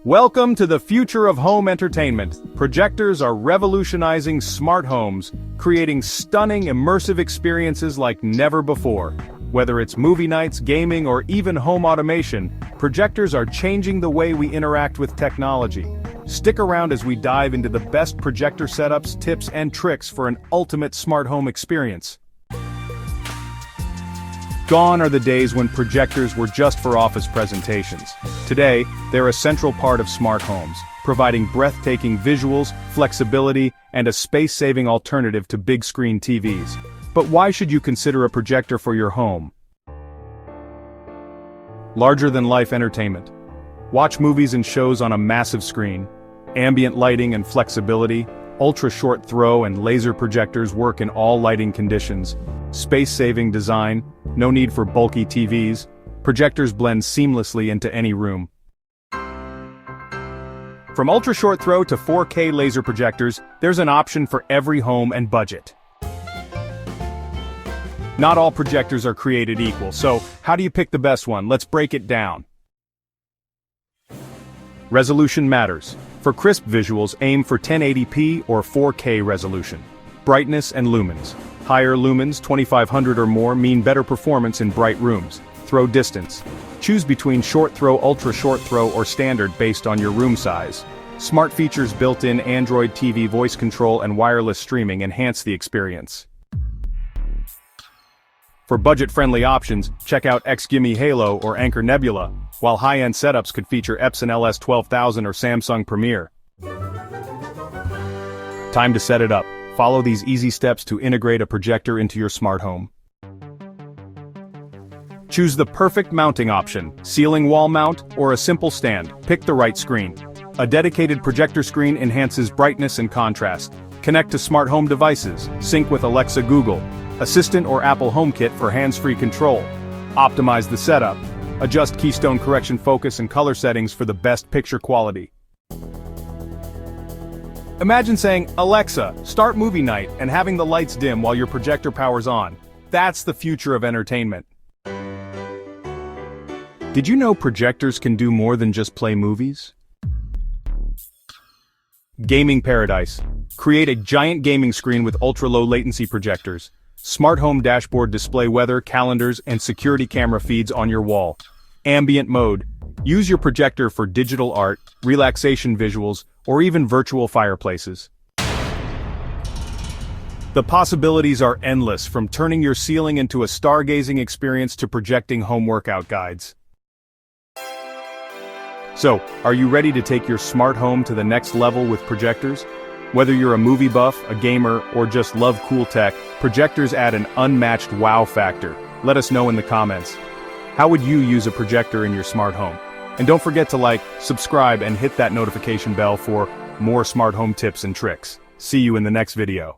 Welcome to the future of home entertainment. Projectors are revolutionizing smart homes, creating stunning immersive experiences like never before. Whether it's movie nights, gaming, or even home automation, projectors are changing the way we interact with technology. Stick around as we dive into the best projector setups, tips, and tricks for an ultimate smart home experience. Gone are the days when projectors were just for office presentations. Today, they're a central part of smart homes, providing breathtaking visuals, flexibility, and a space-saving alternative to big-screen TVs. But why should you consider a projector for your home? Larger-than-life entertainment. Watch movies and shows on a massive screen. Ambient lighting and flexibility. Ultra-short throw and laser projectors work in all lighting conditions. Space-saving design. No need for bulky TVs. Projectors blend seamlessly into any room. From ultra-short throw to 4K laser projectors, there's an option for every home and budget. Not all projectors are created equal, so how do you pick the best one? Let's break it down. Resolution matters. For crisp visuals, aim for 1080p or 4K resolution. Brightness and lumens. Higher lumens, 2500 or more, mean better performance in bright rooms. Throw distance. Choose between short throw, ultra short throw, or standard based on your room size. Smart features built in Android TV voice control and wireless streaming enhance the experience. For budget-friendly options, check out XGIMI Halo or Anchor Nebula, while high-end setups could feature Epson LS12000 or Samsung Premiere. Time to set it up. Follow these easy steps to integrate a projector into your smart home. Choose the perfect mounting option, ceiling wall mount, or a simple stand. Pick the right screen. A dedicated projector screen enhances brightness and contrast. Connect to smart home devices. Sync with Alexa, Google Assistant, or Apple HomeKit for hands-free control. Optimize the setup. Adjust keystone correction, focus, and color settings for the best picture quality. Imagine saying, "Alexa, start movie night," and having the lights dim while your projector powers on. That's the future of entertainment. Did you know projectors can do more than just play movies? Gaming paradise. Create a giant gaming screen with ultra-low latency projectors. Smart home dashboard display weather, calendars, and security camera feeds on your wall. Ambient mode. Use your projector for digital art, relaxation visuals, or even virtual fireplaces. The possibilities are endless, from turning your ceiling into a stargazing experience to projecting home workout guides. So, are you ready to take your smart home to the next level with projectors? Whether you're a movie buff, a gamer, or just love cool tech, projectors add an unmatched wow factor. Let us know in the comments. How would you use a projector in your smart home? And don't forget to like, subscribe, and hit that notification bell for more smart home tips and tricks. See you in the next video.